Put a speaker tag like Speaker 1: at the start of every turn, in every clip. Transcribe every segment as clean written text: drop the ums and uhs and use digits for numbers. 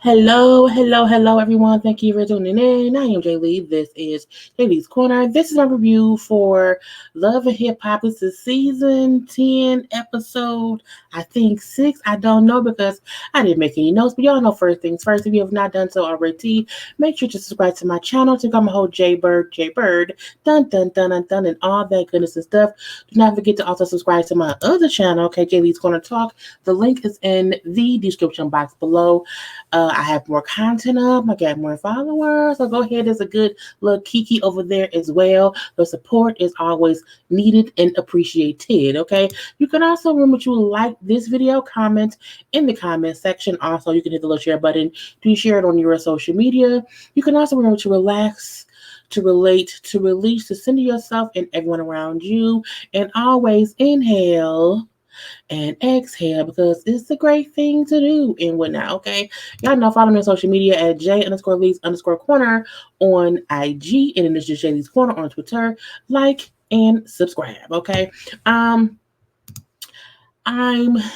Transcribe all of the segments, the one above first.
Speaker 1: Hello, everyone. Thank you for tuning in. I am Jaylee. This is JLeesCorner. This is my review for Love and Hip Hop. This is season 10, episode, I think 6. I don't know because I didn't make any notes, but y'all know first things first. If you have not done so already, make sure to subscribe to my channel to become a whole JayBird, dun, and all that goodness and stuff. Do not forget to also subscribe to my other channel, okay, JLeesCorner Talk. The link is in the description box below. I have more content up. I got more followers. So go ahead. There's a good little Kiki over there as well. The support is always needed and appreciated. Okay. You can also remember to like this video, comment in the comment section. Also, you can hit the little share button to share it on your social media. You can also remember to relax, to relate, to release, to center yourself and everyone around you. And always inhale and exhale because it's a great thing to do and whatnot. Okay, y'all know, follow me on social media at J_Lees_Corner on IG, and then it's just JLeesCorner on Twitter. Like and subscribe. Okay. I'm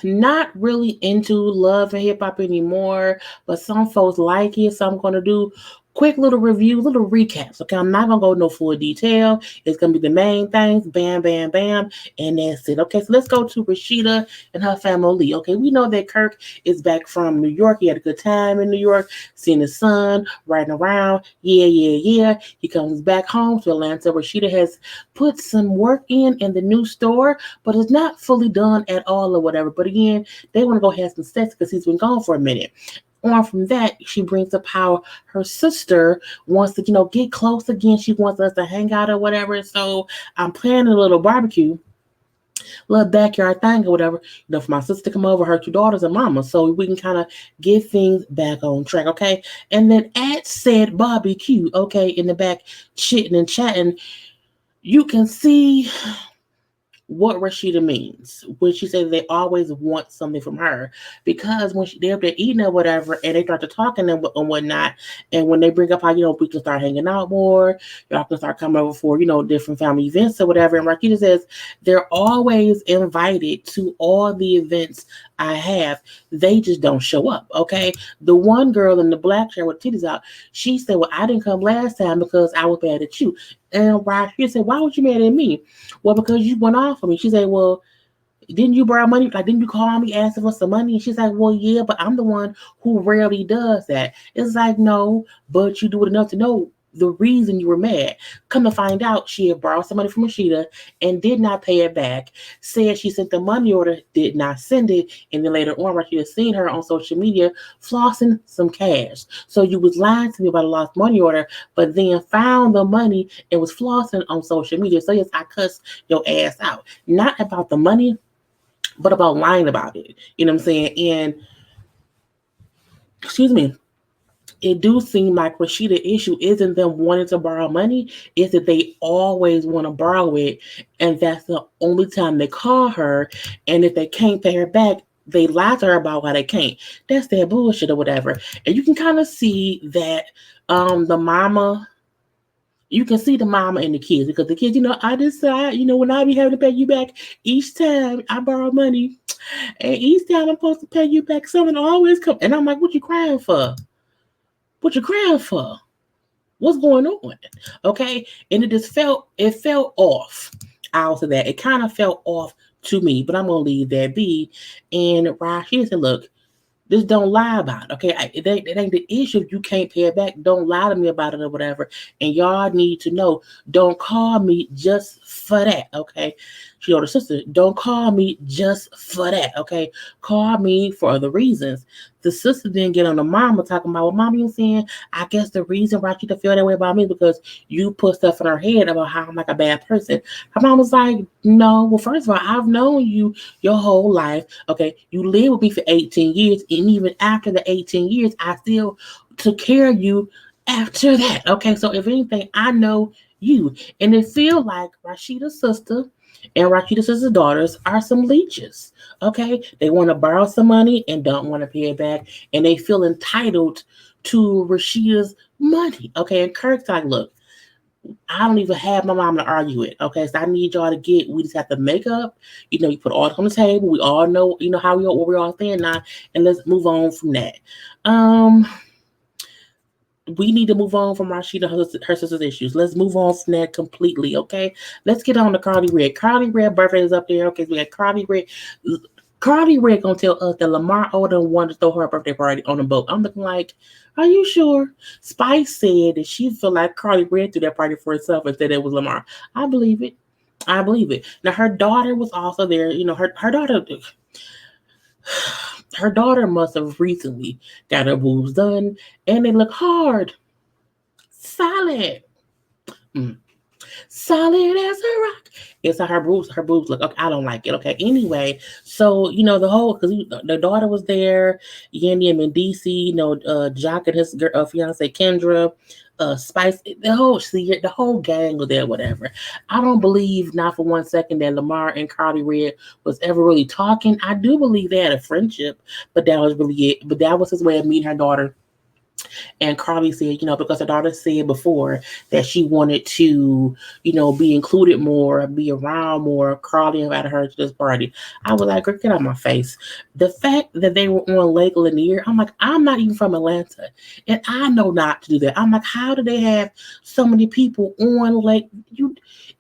Speaker 1: not really into love and hip hop anymore, but some folks like it, so I'm gonna do quick little review, little recaps. Okay, I'm not gonna go no full detail. It's gonna be the main things, bam, bam, bam, and that's it. Okay, so let's go to Rasheeda and her family. Okay, we know that Kirk is back from New York. He had a good time in New York, seeing his son, riding around. Yeah. He comes back home to Atlanta. Rasheeda has put some work in the new store, but it's not fully done at all or whatever. But again, they want to go have some sex because he's been gone for a minute. On from that, she brings up how her sister wants to, get close again. She wants us to hang out or whatever. So I'm planning a little barbecue, little backyard thing or whatever, for my sister to come over, her two daughters and mama, so we can kind of get things back on track, okay? And then at said barbecue, okay, in the back, chitting and chatting, you can see what Rasheeda means when she says they always want something from her, because when they're eating or whatever and they start to talking and whatnot, and when they bring up how we can start hanging out more, y'all can start coming over for different family events or whatever, and Rasheeda says they're always invited to all the events I have, they just don't show up. Okay, the one girl in the black chair with titties out, she said, well, I didn't come last time because I was mad at you. And Rasheeda said, why was you mad at me? Well, because you went off on me. She said, well, didn't you borrow money? Like, didn't you call me asking for some money? And she's like, well, yeah, but I'm the one who rarely does that. It's like, no, but you do it enough to know the reason you were mad. Come to find out, she had borrowed some money from Rasheeda and did not pay it back. Said she sent the money order, did not send it, and then later on, Rasheeda seen her on social media flossing some cash. So you was lying to me about a lost money order, but then found the money and was flossing on social media. So yes, I cussed your ass out. Not about the money, but about lying about it. You know what I'm saying? And excuse me, it do seem like Rasheeda issue isn't them wanting to borrow money, is that they always want to borrow it, and that's the only time they call her. And if they can't pay her back, they lie to her about why they can't. That's their bullshit or whatever. And you can kind of see that the mama, you can see the mama and the kids, because the kids, I decide, when I be having to pay you back each time I borrow money, and each time I'm supposed to pay you back, someone always come, and I'm like, what you crying for? What you crying for? What's going on? Okay. And it felt off. I'll say that. It kind of felt off to me, but I'm gonna leave that be. And Rasheeda said, look, just don't lie about it. Okay. It ain't the issue if you can't pay it back. Don't lie to me about it or whatever. And y'all need to know, don't call me just for that. Okay. She told her sister, don't call me just for that. Okay. Call me for other reasons. The sister didn't get on the mama talking about what mama was saying. I guess the reason why she feel that way about me because you put stuff in her head about how I'm like a bad person. Her mom was like, no, well, first of all, I've known you your whole life. Okay. You lived with me for 18 years. And even after the 18 years, I still took care of you after that. Okay. So if anything, I know you. And it feels like Rasheeda's sister and Rasheeda's sister's daughters are some leeches. Okay, they want to borrow some money and don't want to pay it back, and they feel entitled to Rasheeda's money. Okay, and Kirk's like, look, I don't even have my mom to argue it. Okay, so I need y'all to get. We just have to make up. You put all on the table. We all know, how we what we all stand now, and let's move on from that. Um, we need to move on from Rasheeda her sister's issues. Let's move on from that completely. Okay, let's get on to Karlie Red. Karlie Red birthday is up there. Okay, so we got Karlie Red. Karlie Red gonna tell us that Lamar Odom wanted to throw her birthday party on the boat. I'm looking like, are you sure? Spice said that she felt like Karlie Red threw that party for herself and said it was Lamar. I believe it. I believe it. Now her daughter was also there. Her daughter must have recently got her boobs done, and they look hard, solid. Mm. Solid as a rock. It's how her boobs look. Okay, I don't like it. Okay. Anyway, so the whole because the daughter was there, Yandy and Mendeecees, Jock and his fiance Kendra, Spice, the whole gang was there, whatever. I don't believe not for 1 second that Lamar and Karlie Red was ever really talking. I do believe they had a friendship, but that was really it. But that was his way of meeting her daughter. And Karlie said, because her daughter said before that she wanted to, be included more, be around more. Karlie invited her to this party. I was like, girl, get out of my face. The fact that they were on Lake Lanier, I'm like, I'm not even from Atlanta. And I know not to do that. I'm like, how do they have so many people on Lake?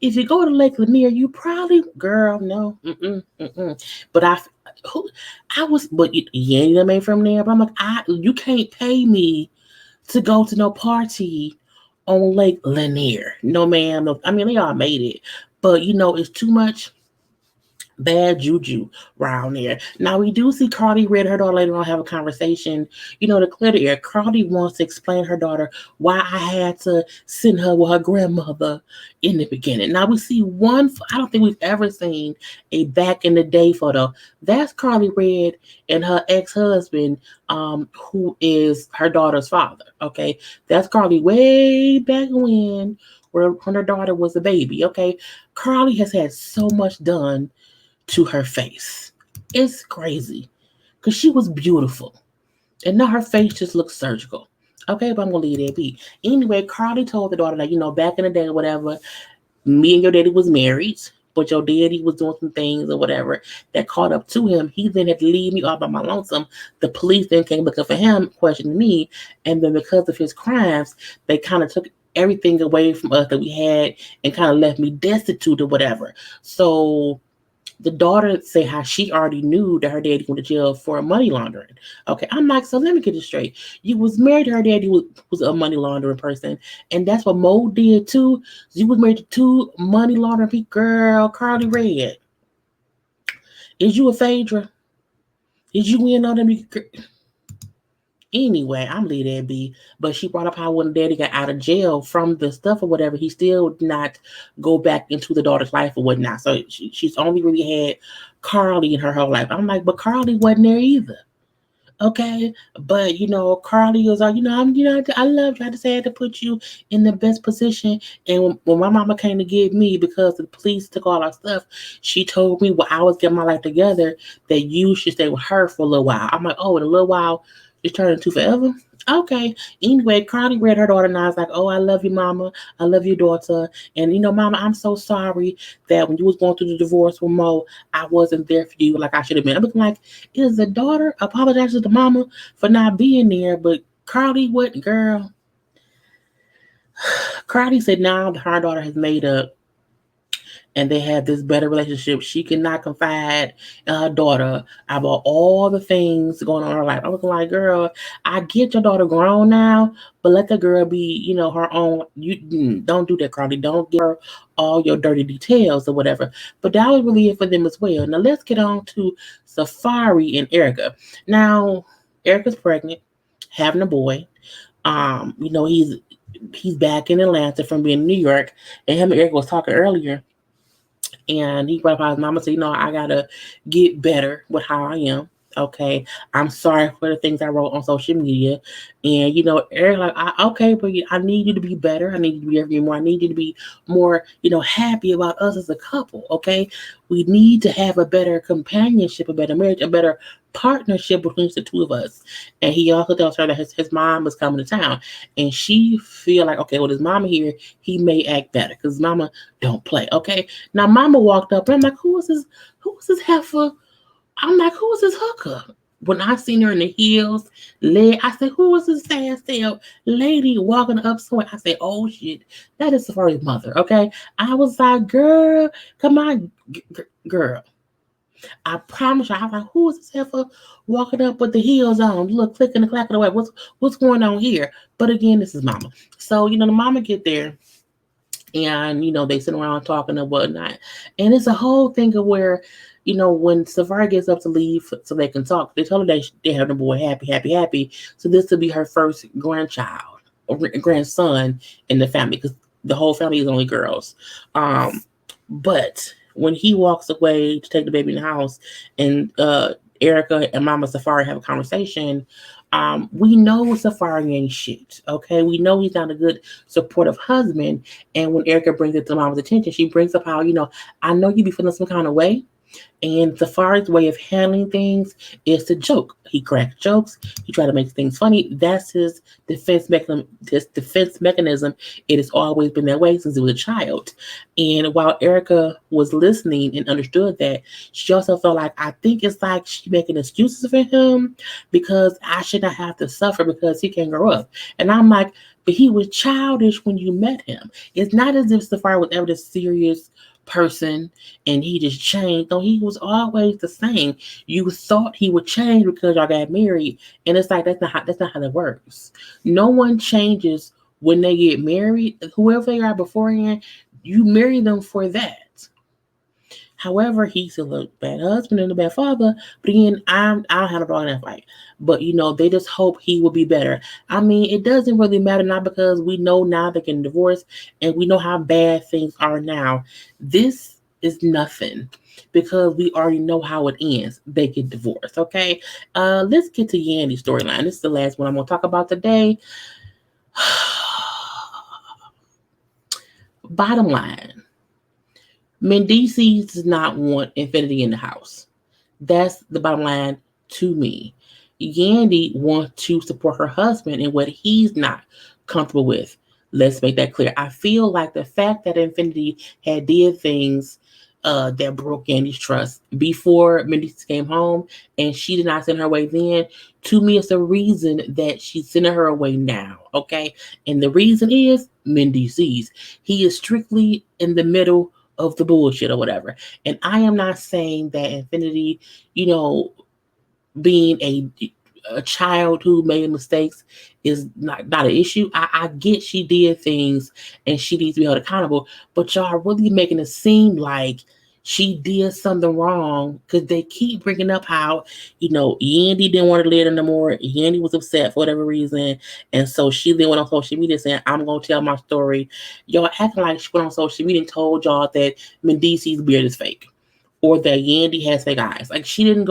Speaker 1: If you go to Lake Lanier, you probably, girl, no. But you ain't them ain't from there. But I'm like, you can't pay me to go to no party on Lake Lanier. No, ma'am. No, I mean, they all made it, but it's too much bad juju around there. Now we do see Karlie Red and her daughter later on have a conversation, to clear the air. Karlie wants to explain to her daughter why I had to send her with her grandmother in the beginning. Now we see I don't think we've ever seen a back in the day photo. That's Karlie Red and her ex-husband, who is her daughter's father. Okay. That's Karlie way back when her daughter was a baby. Okay. Karlie has had so much done to her face. It's crazy because she was beautiful, and now her face just looks surgical. Okay, but I'm gonna leave that be. Anyway, Karlie told the daughter that back in the day, or whatever, me and your daddy was married, but your daddy was doing some things or whatever that caught up to him. He then had to leave me all by my lonesome. The police then came looking for him, questioning me, and then because of his crimes, they kind of took everything away from us that we had and kind of left me destitute or whatever. So the daughter say how she already knew that her daddy went to jail for money laundering. Okay, I'm like, so let me get this straight. You was married to her daddy was a money laundering person, and that's what Mo did too. You was married to two money laundering people. Girl, Karlie Red, is you a Phaedra? Is you in on them? Anyway, I'm leaving that be. But she brought up how when daddy got out of jail from the stuff or whatever, he still did not go back into the daughter's life or whatnot. So she's only really had Karlie in her whole life. I'm like, but Karlie wasn't there either. Okay, but Karlie was like, I love you. I just had to put you in the best position. And when my mama came to get me because the police took all our stuff, she told me while I was getting my life together that you should stay with her for a little while. I'm like, oh, in a little while, it's turned into forever. Okay. Anyway, Karlie read her daughter and I was like, oh, I love you, mama. I love your daughter. And mama, I'm so sorry that when you was going through the divorce with Mo, I wasn't there for you like I should have been. I'm looking like, is the daughter apologizes to mama for not being there, but Karlie what girl? Karlie said now her daughter has made up and they have this better relationship. She cannot confide in her daughter about all the things going on in her life. I'm looking like, girl, I get your daughter grown now, but let the girl be, her own. You don't do that, Karlie. Don't give her all your dirty details or whatever. But that was really it for them as well. Now let's get on to Safaree and Erica. Now, Erica's pregnant, having a boy. He's back in Atlanta from being in New York, and him and Erica was talking earlier, and he brought up his mama said, I gotta get better with how I am. Okay, I'm sorry for the things I wrote on social media, and Eric, like, okay, but I need you to be better. I need you to be every more. I need you to be more, happy about us as a couple. Okay, we need to have a better companionship, a better marriage, a better partnership between the two of us. And he also tells her that his mom is coming to town, and she feel like, okay, with his mama here, he may act better because mama don't play. Okay, now mama walked up, and I'm like, who is this? Who is this heifer? I'm like, who is this hooker? When I seen her in the heels, I said, who is this fast tail lady walking up somewhere? I said, oh shit, that is Safaree's mother. Okay, I was like, girl, come on, girl. I promise you, I was like, who is this heifer walking up with the heels on? Look, clicking and clacking away. What's going on here? But again, this is mama. So the mama get there, and they sit around talking and whatnot, and it's a whole thing of where when Safaree gets up to leave so they can talk, they tell her they have the boy happy, happy, happy. So this will be her first grandchild or grandson in the family, because the whole family is only girls. But when he walks away to take the baby in the house, and Erica and Mama Safaree have a conversation, we know Safaree ain't shit. Okay, we know he's not a good supportive husband. And when Erica brings it to Mama's attention, she brings up how I know you be feeling some kind of way. And Safaree's way of handling things is to joke. He cracks jokes. He tries to make things funny. That's his defense mechanism. It has always been that way since he was a child. And while Erica was listening and understood that, she also felt like, I think it's like she's making excuses for him because I should not have to suffer because he can't grow up. And I'm like, but he was childish when you met him. It's not as if Safaree was ever this serious person and he just changed. No, he was always the same. You thought he would change because y'all got married, and it's like that's not how that works. No one changes when they get married. Whoever they are beforehand, you marry them for that. However, he's a bad husband and a bad father. But again, I don't have a dog in that fight. But they just hope he will be better. I mean, it doesn't really matter now because we know now they can divorce, and we know how bad things are now. This is nothing because we already know how it ends. They get divorced. Okay. Let's get to Yandy's storyline. This is the last one I'm gonna talk about today. Bottom line. Mendeecees does not want Infini in the house. That's the bottom line to me. Yandy wants to support her husband in what he's not comfortable with. Let's make that clear. I feel like the fact that Infini had did things that broke Yandy's trust before Mendeecees came home, and she did not send her away then, to me it's a reason that she's sending her away now. Okay, and the reason is Mendeecees. He is strictly in the middle of the bullshit or whatever. And I am not saying that Infini, being a child who made mistakes is not an issue. I get she did things and she needs to be held accountable, but y'all are really making it seem like she did something wrong because they keep bringing up how, Yandy didn't want to live anymore. Yandy was upset for whatever reason. And so she then went on social media saying, I'm going to tell my story. Y'all acting like she went on social media and told y'all that Mendeecees' beard is fake, or that Yandy has fake eyes. Like she didn't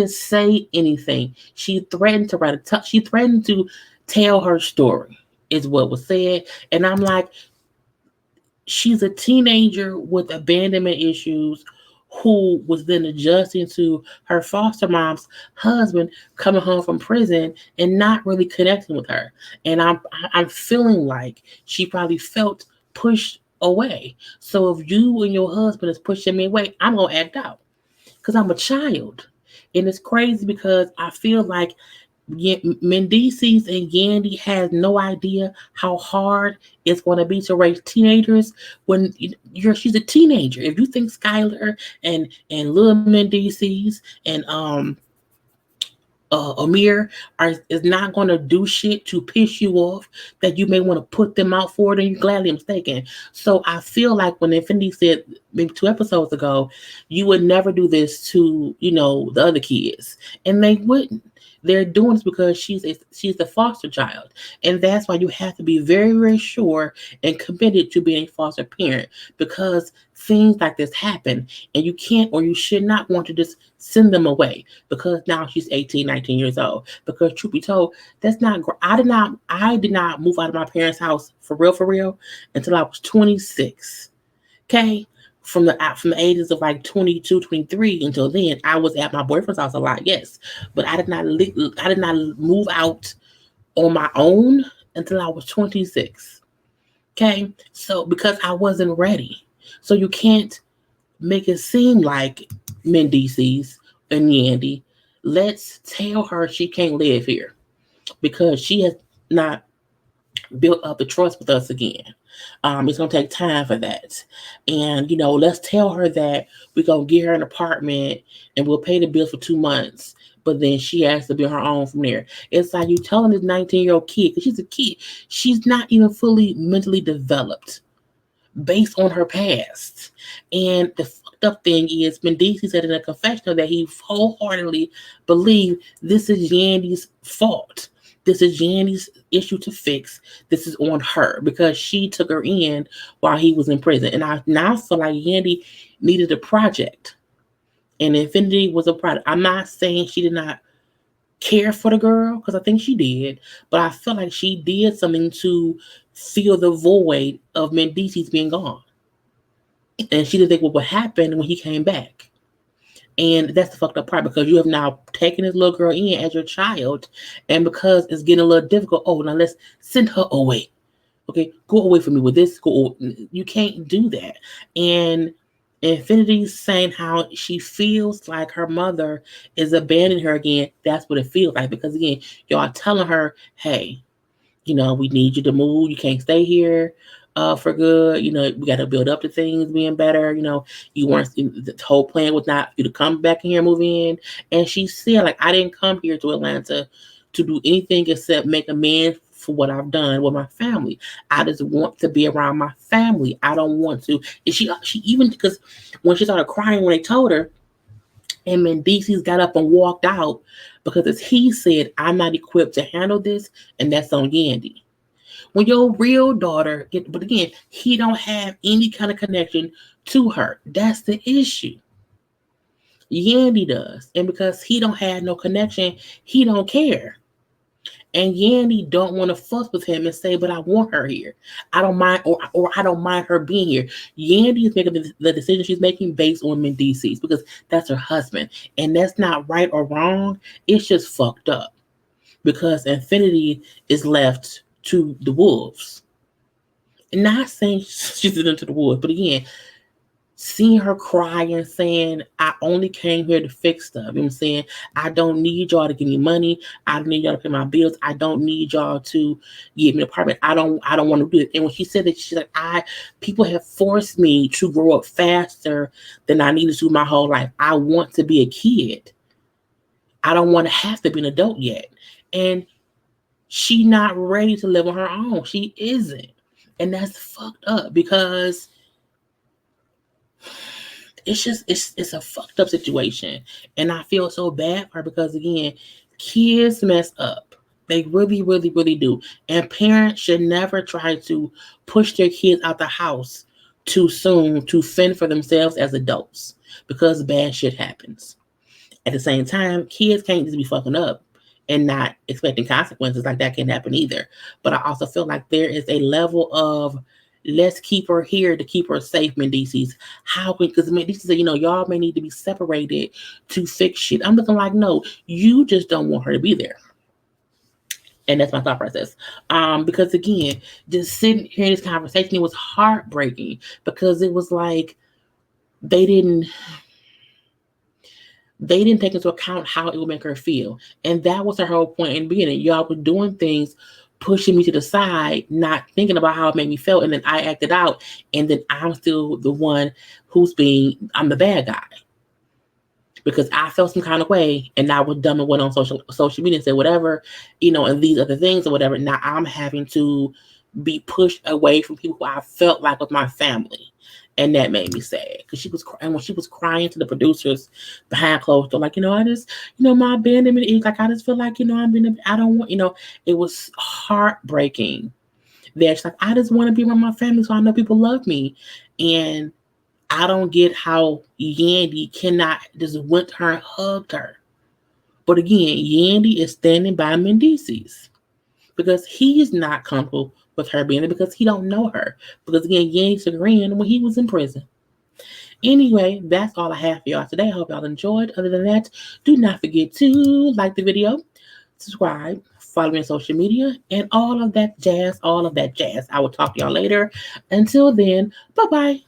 Speaker 1: say anything. She threatened to tell her story, is what was said. And I'm like, she's a teenager with abandonment issues who was then adjusting to her foster mom's husband coming home from prison and not really connecting with her. And I'm feeling like she probably felt pushed away. So if you and your husband is pushing me away, I'm gonna act out because I'm a child. And it's crazy because I feel like Mendeecees and Yandy has no idea how hard it's going to be to raise teenagers when she's a teenager. If you think Skylar and little Mendeecees and Amir is not going to do shit to piss you off that you may want to put them out for, then you're gladly mistaken. So I feel like when Infini said maybe 2 episodes ago, you would never do this to the other kids, and they wouldn't. They're doing this because she's a foster child, and that's why you have to be very, very sure and committed to being a foster parent, because things like this happen, and you can't or you should not want to just send them away because now she's 18, 19 years old. Because truth be told, that's not. I did not move out of my parents' house for real, until I was 26. Okay. From the ages of like 22, 23 until then, I was at my boyfriend's house a lot, yes, but I did not move out on my own until I was 26. Okay, so because I wasn't ready, so you can't make it seem like Mendeecees and Yandy. Let's tell her she can't live here because she has not build up the trust with us again. It's gonna take time for that, and let's tell her that we're gonna get her an apartment and we'll pay the bills for 2 months. But then she has to be on her own from there. It's like you telling this 19-year-old kid, because she's a kid, she's not even fully mentally developed based on her past. And the fucked up thing is, Mendeecees said in a confessional that he wholeheartedly believed this is Yandy's fault. This is Yandy's issue to fix. This is on her because she took her in while he was in prison. And I now feel like Yandy needed a project. And Infini was a project. I'm not saying she did not care for the girl, because I think she did, but I feel like she did something to fill the void of Mendeecees being gone. And she didn't think what would happen when he came back. And that's the fucked up part, because you have now taken this little girl in as your child, and because it's getting a little difficult, oh, now let's send her away. Okay, go away from me with this. You can't do that. And Infinity's saying how she feels like her mother is abandoning her again. That's what it feels like, because again, y'all telling her, hey, we need you to move. You can't stay here for good. We got to build up to things being better. You weren't, the whole plan was not for you to come back in here, move in. And she said, like, I didn't come here to Atlanta to do anything except make amends for what I've done with my family. I just want to be around my family. I don't want to. And she even, because when she started crying when they told her, and Mendeecees got up and walked out, because as he said, I'm not equipped to handle this, and that's on Yandy. When your real daughter but again, he don't have any kind of connection to her. That's the issue. Yandy does. And because he don't have no connection, he don't care. And Yandy don't want to fuss with him and say, but I want her here. I don't mind, or I don't mind her being here. Yandy is making the decision she's making based on Mendeecees, because that's her husband. And that's not right or wrong. It's just fucked up. Because Infini is left to the wolves. And not saying she's into the wolves, but again, seeing her cry and saying, I only came here to fix stuff. You know what I'm saying? I don't need y'all to give me money. I don't need y'all to pay my bills. I don't need y'all to give me an apartment. I don't want to do it. And when she said that, she's like, people have forced me to grow up faster than I needed to my whole life. I want to be a kid. I don't want to have to be an adult yet. And she not ready to live on her own. She isn't. And that's fucked up, because it's a fucked up situation. And I feel so bad for her, because again, kids mess up. They really, really, really do. And parents should never try to push their kids out the house too soon to fend for themselves as adults, because bad shit happens. At the same time, kids can't just be fucking up and not expecting consequences. Like, that can happen either. But I also feel like there is a level of, let's keep her here to keep her safe, Mendeecees. How? Because Mendeecees said, y'all may need to be separated to fix shit. I'm looking like, no, you just don't want her to be there. And that's my thought process. Because again, just sitting here in this conversation, it was heartbreaking, because it was like they didn't take into account how it would make her feel. And that was her whole point in the beginning. Y'all were doing things, pushing me to the side, not thinking about how it made me feel. And then I acted out. And then I'm still the one I'm the bad guy. Because I felt some kind of way, and I was dumb and went on social media and said whatever, and these other things or whatever. Now I'm having to be pushed away from people who I felt like was my family. And that made me sad, because she was crying. When she was crying to the producers behind closed door, like, I just, my abandonment is like, I just feel like, I don't want, it was heartbreaking. That she's like, I just want to be around my family, so I know people love me. And I don't get how Yandy cannot just went to her and hugged her. But again, Yandy is standing by Mendeecees because he's not comfortable with her being there because he don't know her. Because again, Yandy's agreeing when he was in prison. Anyway, that's all I have for y'all today. I hope y'all enjoyed. Other than that, do not forget to like the video, subscribe, follow me on social media, and all of that jazz, all of that jazz. I will talk to y'all later. Until then, bye-bye.